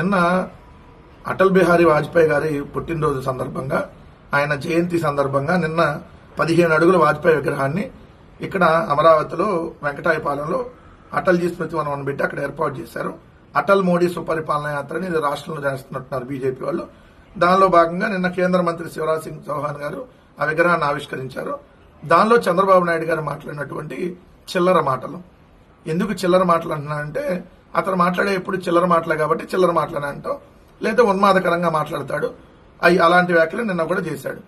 నిన్న అటల్ బిహారీ వాజ్పేయి గారి పుట్టినరోజు సందర్భంగా ఆయన జయంతి సందర్భంగా నిన్న 15 అడుగుల వాజ్పేయి విగ్రహాన్ని ఇక్కడ అమరావతిలో వెంకటాయపాలెంలో అటల్జీ స్మృతి వనం పెట్టి అక్కడ ఏర్పాటు చేశారు. అటల్ మోడీ సుపరిపాలన యాత్రని ఇది రాష్ట్రంలో చేస్తున్నట్టున్నారు బీజేపీ వాళ్ళు. దానిలో భాగంగా నిన్న కేంద్ర మంత్రి శివరాజ్ సింగ్ చౌహాన్ గారు ఆ విగ్రహాన్ని ఆవిష్కరించారు. దానిలో చంద్రబాబు నాయుడు గారు మాట్లాడినటువంటి చిల్లర మాటలు. ఎందుకు చిల్లర మాటలు అంటున్నానంటే అతను మాట్లాడే ఎప్పుడు చిల్లర మాటలే కాబట్టి చిల్లర మాటలని అంటాం, లేదా ఉన్మాదకరంగా మాట్లాడతాడు. అలాంటి వ్యాఖ్యలు నిన్న కూడా చేశాడు.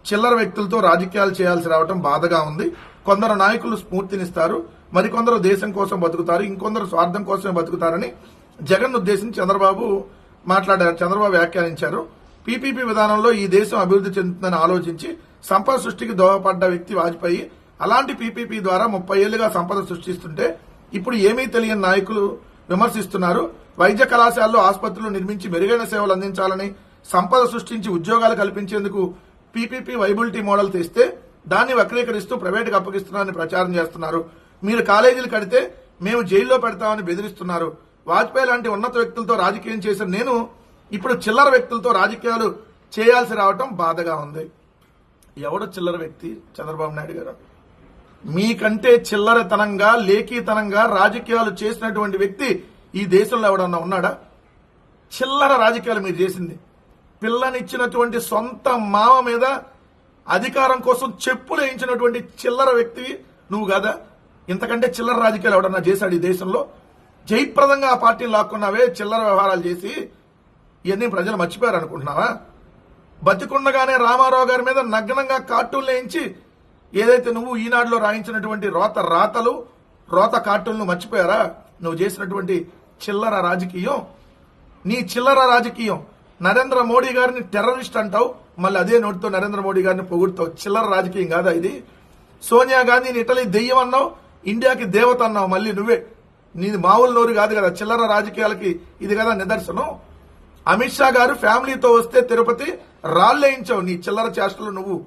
చిల్లర వ్యక్తులతో రాజకీయాలు చేయాల్సి రావడం బాధగా ఉంది. కొందరు నాయకులు స్ఫూర్తినిస్తారు, మరికొందరు దేశం కోసం బతుకుతారు, ఇంకొందరు స్వార్థం కోసమే బతుకుతారని జగన్ ఉద్దేశించి చంద్రబాబు మాట్లాడారు. చంద్రబాబు వ్యాఖ్యానించారు. పీపీపీ విధానంలో ఈ దేశం అభివృద్ధి చెందుతుందని ఆలోచించి సంపద సృష్టికి దోహదపడ్డ వ్యక్తి వాజ్పేయి. అలాంటి పీపీపీ ద్వారా 30 ఏళ్లుగా సంపద సృష్టిస్తుంటే ఇప్పుడు ఏమీ తెలియని నాయకులు విమర్శిస్తున్నారు. వైద్య కళాశాలలో ఆసుపత్రులు నిర్మించి మెరుగైన సేవలు అందించాలని, సంపద సృష్టించి ఉద్యోగాలు కల్పించేందుకు పీపీపీ వైబిలిటీ మోడల్ తెస్తే దాన్ని వక్రీకరిస్తూ ప్రైవేటుకు అప్పగిస్తున్నారని ప్రచారం చేస్తున్నారు. మీరు కాలేజీలు కడితే మేము జైల్లో పెడతామని బెదిరిస్తున్నారు. వాజ్పేయి లాంటి ఉన్నత వ్యక్తులతో రాజకీయం చేసిన నేను ఇప్పుడు చిల్లర వ్యక్తులతో రాజకీయాలు చేయాల్సి రావటం బాధగా ఉంది. ఎవడు చిల్లర వ్యక్తి? చంద్రబాబు నాయుడు గారు. మీకంటే చిల్లరతనంగా లేఖీతనంగా రాజకీయాలు చేసినటువంటి వ్యక్తి ఈ దేశంలో ఎవడన్నా ఉన్నాడా? చిల్లర రాజకీయాలు మీరు చేసింది. పిల్లనిచ్చినటువంటి సొంత మామ మీద అధికారం కోసం చెప్పులు వేయించినటువంటి చిల్లర వ్యక్తి నువ్వు కదా. ఇంతకంటే చిల్లర రాజకీయాలు ఎవడన్నా చేశాడు ఈ దేశంలో? జయప్రదంగా ఆ పార్టీని లాక్కున్నావే చిల్లర వ్యవహారాలు చేసి. ఇవన్నీ ప్రజలు మర్చిపోయారు అనుకుంటున్నావా? బతికుండగానే రామారావు గారి మీద నగ్నంగా కార్టూన్లు వేయించి ఏదైతే నువ్వు ఈనాడులో రాయించినటువంటి రోత కార్టూన్లు మర్చిపోయారా? నువ్వు చేసినటువంటి చిల్లర రాజకీయం, నీ చిల్లర రాజకీయం. నరేంద్ర మోడీ గారిని టెర్రరిస్ట్ అంటావు, మళ్ళీ అదే నోటితో నరేంద్ర మోడీ గారిని పొగుడుతావు. చిల్లర రాజకీయం కాదా ఇది? సోనియా గాంధీని ఇటలీ దెయ్యం అన్నావు, ఇండియాకి దేవత అన్నావు. మళ్ళీ నువ్వే. నీది మామూలు నోరు కాదు కదా. చిల్లర రాజకీయాలకి ఇది కదా నిదర్శనం. అమిత్ షా గారు ఫ్యామిలీతో వస్తే తిరుపతి రాళ్లేయించావు నీ చిల్లర చేష్టలు. నువ్వు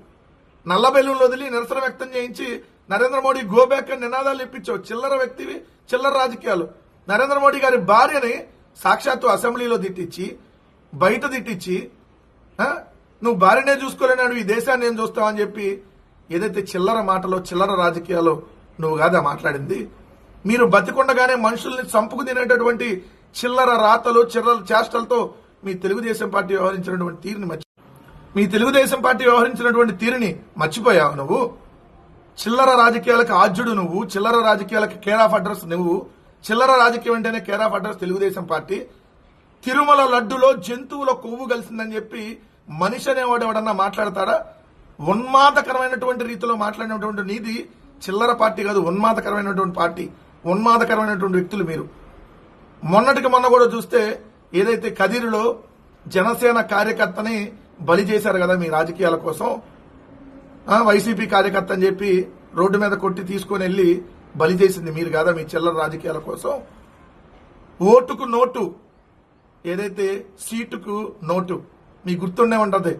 నల్ల బెలూన్లు వదిలి నిరసన వ్యక్తం చేయించి నరేంద్ర మోడీ గో బ్యాక్ అని నినాదాలు ఇప్పించావు. చిల్లర వ్యక్తివి, చిల్లర రాజకీయాలు. నరేంద్ర మోడీ గారి భార్యని సాక్షాత్తు అసెంబ్లీలో తిట్టించి, బయట తిట్టించి, నువ్వు భార్యనే చూసుకోలేనాడు ఈ దేశాన్ని ఏం చూస్తావని చెప్పి ఏదైతే చిల్లర మాటలో చిల్లర రాజకీయాలు నువ్వు కాదా మాట్లాడింది? మీరు బతికుండగానే మనుషుల్ని చంపుకు తినేటటువంటి చిల్లర రాతలు, చిల్లర చేష్టలతో మీ తెలుగుదేశం పార్టీ వ్యవహరించినటువంటి తీరుని మర్చిపోయావు నువ్వు. చిల్లర రాజకీయాలకు ఆద్యుడు నువ్వు. చిల్లర రాజకీయాలకు కేర్ ఆఫ్ అడ్రస్ నువ్వు. చిల్లర రాజకీయం అంటేనే care of address Telugu Desam party. Tirumala లడ్డులో జంతువుల కొవ్వు కలిసిందని చెప్పి మనిషి అనేవాడు ఎవడన్నా మాట్లాడతాడా? ఉన్మాదకరమైనటువంటి రీతిలో మాట్లాడినటువంటి నీది చిల్లర పార్టీ కాదు, ఉన్మాదకరమైనటువంటి పార్టీ, ఉన్మాదకరమైనటువంటి వ్యక్తులు మీరు. మొన్నటికి మొన్న కూడా చూస్తే ఏదైతే కదిరిలో జనసేన కార్యకర్తని బలి చేశారు కదా మీ రాజకీయాల కోసం. వైసీపీ కార్యకర్త అని చెప్పి రోడ్డు మీద కొట్టి తీసుకుని వెళ్లి బలి చేసింది మీరు కాదా మీ చిల్లర రాజకీయాల కోసం. ఓటుకు నోటు, ఏదైతే సీటుకు నోటు మీకు గుర్తుండే ఉంటది.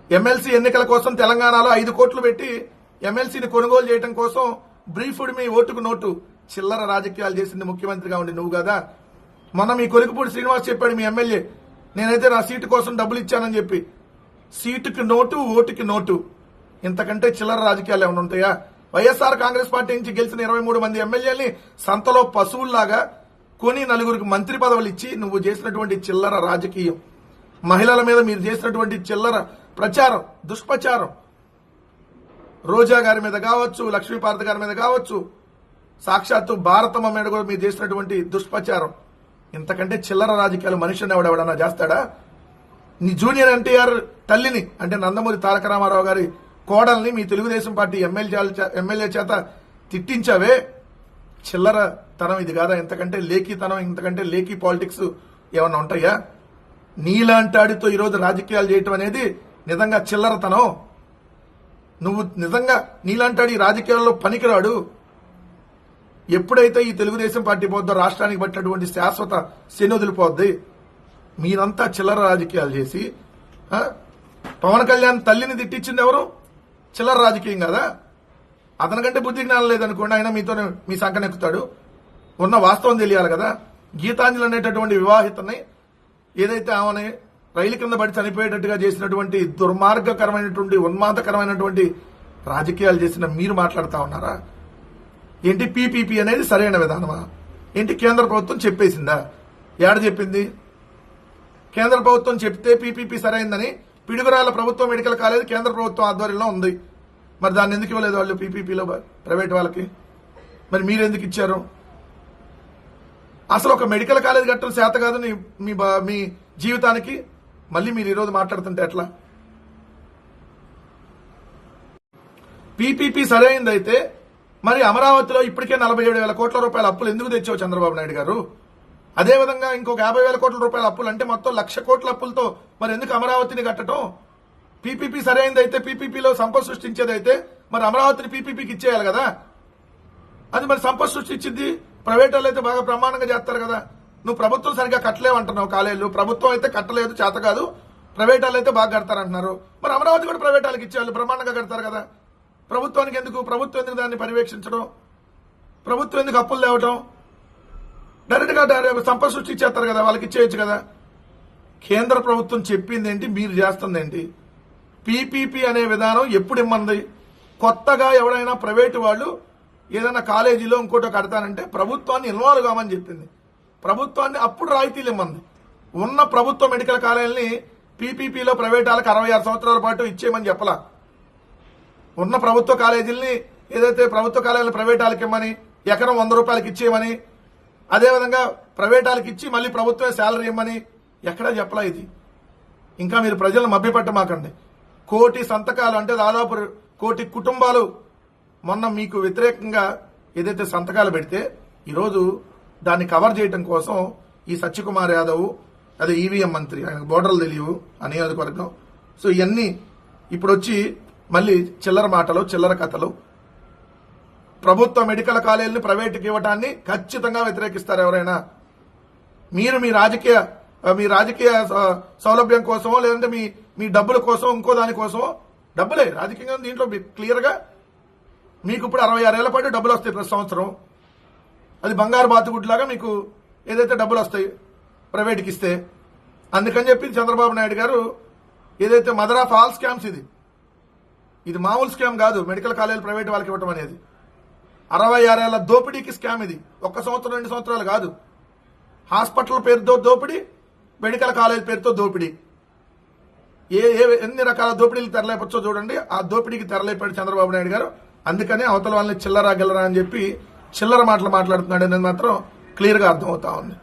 ఎమ్మెల్సీ ఎన్నికల కోసం తెలంగాణలో 5 కోట్లు పెట్టి ఎమ్మెల్సీని కొనుగోలు చేయడం కోసం బ్రీఫ్డ్ మీ ఓటుకు నోటు. చిల్లర రాజకీయాలు చేసింది ముఖ్యమంత్రిగా ఉండి నువ్వు కదా. మొన్న మీ కొలికపూడి శ్రీనివాస్ చెప్పాడు మీ ఎమ్మెల్యే, నేనైతే నా సీటు కోసం డబ్బులు ఇచ్చానని చెప్పి. సీటుకి నోటు, ఓటుకి నోటు. ఇంతకంటే చిల్లర రాజకీయాలు ఏమైనా ఉంటాయా? వైఎస్ఆర్ కాంగ్రెస్ పార్టీ నుంచి గెలిచిన 23 మంది ఎమ్మెల్యేలని సంతలో పశువుల్లాగా కొని 4 మంత్రి పదవులు ఇచ్చి నువ్వు చేసినటువంటి చిల్లర రాజకీయం, మహిళల మీద మీరు చేసినటువంటి చిల్లర ప్రచారం, దుష్ప్రచారం, రోజా గారి మీద కావచ్చు, లక్ష్మీపార్వతి గారి మీద కావచ్చు, సాక్షాత్తు భారతమ్మ మీద కూడా మీరు చేసినటువంటి దుష్ప్రచారం. ఇంతకంటే చిల్లర రాజకీయాలు మనిషిని ఎవడెవడన్నా చేస్తాడా? నీ జూనియర్ ఎన్టీఆర్ తల్లిని అంటే నందమూరి తారక రామారావు గారి కోడల్ని మీ తెలుగుదేశం పార్టీ ఎమ్మెల్యే చేత తిట్టించావే. చిల్లర తనం ఇది కాదా? ఇంతకంటే లేఖీతనం, ఇంతకంటే లేఖీ పాలిటిక్స్ ఏమన్నా ఉంటాయా? నీలాంటాడితో ఈరోజు రాజకీయాలు చేయటం అనేది నిజంగా చిల్లరతనం. నువ్వు నిజంగా నీలాంటాడి రాజకీయాల్లో పనికిరాడు. ఎప్పుడైతే ఈ తెలుగుదేశం పార్టీ పోద్దో రాష్ట్రానికి పట్టినటువంటి శాశ్వత శనొదిలిపోద్ది. మీరంతా చిల్లర రాజకీయాలు చేసి పవన్ కళ్యాణ్ తల్లిని తిట్టించింది ఎవరు? చిల్లర రాజకీయం కదా. అతనికంటే బుద్ధి జ్ఞానం లేదనుకోండి, ఆయన మీతో మీ సంకనెక్కుతాడు. ఉన్న వాస్తవం తెలియాలి కదా. గీతాంజలి అనేటటువంటి వివాహితని ఏదైతే ఆమెని రైలు కింద పడి చనిపోయేటట్టుగా చేసినటువంటి దుర్మార్గకరమైనటువంటి ఉన్మాదకరమైనటువంటి రాజకీయాలు చేసిన మీరు మాట్లాడుతా ఉన్నారా? ఏంటి పీపీపీ అనేది సరైన విధానమా? ఏంటి కేంద్ర ప్రభుత్వం చెప్పేసిందా? ఏడ చెప్పింది? కేంద్ర ప్రభుత్వం చెప్తే పీపీపీ సరైందని పిడుగురాల ప్రభుత్వ మెడికల్ కాలేజ్ కేంద్ర ప్రభుత్వం ఆధ్వర్యంలో ఉంది. మరి దాన్ని ఎందుకు ఇవ్వలేదు వాళ్ళు పీపీపీలో ప్రైవేట్ వాళ్ళకి? మరి మీరు ఎందుకు ఇచ్చారు? అసలు ఒక మెడికల్ కాలేజ్ కట్టడం చేత కాదు మీ జీవితానికి. మళ్ళీ మీరు ఈరోజు మాట్లాడుతుంటే ఎట్లా? పీపీపీ సరైందైతే మరి అమరావతిలో ఇప్పటికే 47,000 కోట్ల రూపాయల అప్పులు ఎందుకు తెచ్చావు చంద్రబాబు నాయుడు గారు? అదేవిధంగా ఇంకొక 50,000 కోట్ల రూపాయల అప్పులు అంటే మొత్తం 1,00,000 కోట్ల అప్పులతో మరి ఎందుకు అమరావతిని కట్టడం? పీపీపీ సరైనదైతే, పీపీపీలో సంపద సృష్టించేదైతే మరి అమరావతిని పీపీపీకి ఇచ్చేయాలి కదా. అది మరి సంపద సృష్టించింది ప్రైవేట్ వాళ్ళు అయితే బాగా ప్రమాణంగా చేస్తారు కదా. నువ్వు ప్రభుత్వం సరిగ్గా కట్టలేవంటున్నావు కాలేజీలు. ప్రభుత్వం అయితే కట్టలేదు, చేత కాదు. ప్రైవేట్ వాళ్ళు అయితే బాగా కడతారంటున్నారు. మరి అమరావతి కూడా ప్రైవేట్ వాళ్ళకి ఇచ్చేవాళ్ళు ప్రమాణంగా కడతారు కదా. ప్రభుత్వం ఎందుకు దాన్ని పర్యవేక్షించడం? ప్రభుత్వం ఎందుకు అప్పులు తేవటం? డైరెక్ట్ గా సంపద సృష్టించేస్తారు కదా, వాళ్ళకి ఇచ్చేయచ్చు కదా. కేంద్ర ప్రభుత్వం చెప్పింది ఏంటి, మీరు చేస్తుంది ఏంటి? పీపీపీ అనే విధానం ఎప్పుడు ఇమ్మంది? కొత్తగా ఎవరైనా ప్రైవేటు వాళ్ళు ఏదైనా కాలేజీలో ఇంకోటో కడతానంటే ప్రభుత్వాన్ని ఇన్వాల్వ్ కామని చెప్పింది. ప్రభుత్వాన్ని అప్పుడు రాయితీలు ఇమ్మంది. ఉన్న ప్రభుత్వ మెడికల్ కాలేజీని పీపీపీలో ప్రైవేట్ వాళ్ళకి 66 సంవత్సరాల పాటు ఇచ్చేయమని చెప్పలా. ఉన్న ప్రభుత్వ కాలేజీల్ని ఏదైతే ప్రభుత్వ కాలేజీలు ప్రైవేట్ వాళ్ళకి ఇమ్మని, ఎకరం 100 రూపాయలకి ఇచ్చేయమని, అదేవిధంగా ప్రైవేట్ వాళ్ళకి ఇచ్చి మళ్ళీ ప్రభుత్వమే శాలరీ ఇమ్మని ఎక్కడా చెప్పలా. ఇది ఇంకా మీరు ప్రజలను మభ్యపెట్టమాకండి. 1 కోటి సంతకాలు అంటే దాదాపు 1 కోటి కుటుంబాలు మొన్న మీకు వ్యతిరేకంగా ఏదైతే సంతకాలు పెడితే ఈరోజు దాన్ని కవర్ చేయడం కోసం ఈ సత్యకుమార్ యాదవ్, అదే ఈవీఎం మంత్రి, ఆయనకు బోర్డర్లు తెలియవు ఆ నియోజకవర్గం. సో ఇవన్నీ ఇప్పుడు వచ్చి మళ్ళీ చిల్లర మాటలు, చిల్లర కథలు. ప్రభుత్వ మెడికల్ కాలేజీని ప్రైవేట్కి ఇవ్వటాన్ని ఖచ్చితంగా వ్యతిరేకిస్తారు ఎవరైనా. మీరు మీ రాజకీయ సౌలభ్యం కోసమో లేదంటే మీ డబ్బుల కోసం ఇంకో దానికోసమో, డబ్బులే రాజకీయంగా దీంట్లో క్లియర్ గా మీకు ఇప్పుడు 66 ఏళ్ల పాటు డబ్బులు వస్తాయి ప్రతి సంవత్సరం. అది బంగారు బాతుగుడ్లాగా మీకు ఏదైతే డబ్బులు వస్తాయి ప్రైవేట్కి ఇస్తే. అందుకని చెప్పి చంద్రబాబు నాయుడు గారు ఏదైతే మదర్ ఆఫ్ ఆల్ స్కామ్స్, ఇది మామూలు స్కామ్ కాదు. మెడికల్ కాలేజీలు ప్రైవేట్ వాళ్ళకి ఇవ్వటం అనేది 66 ఏళ్ల దోపిడీకి స్కామ్ ఇది. 1 సంవత్సరం 2 సంవత్సరాలు కాదు. హాస్పిటల్ పేరుతో దోపిడీ, మెడికల్ కాలేజ్ పేరుతో దోపిడీ. ఎన్ని రకాల దోపిడీలు తెరలేపచ్చో చూడండి. ఆ దోపిడీకి తెరలేపాడు చంద్రబాబు నాయుడు గారు. అందుకనే అవతల వాళ్ళని చిల్లరా గిల్లరా అని చెప్పి చిల్లర మాటలు మాట్లాడుతున్నాడు అనేది మాత్రం క్లియర్ గా అర్థమవుతా ఉంది.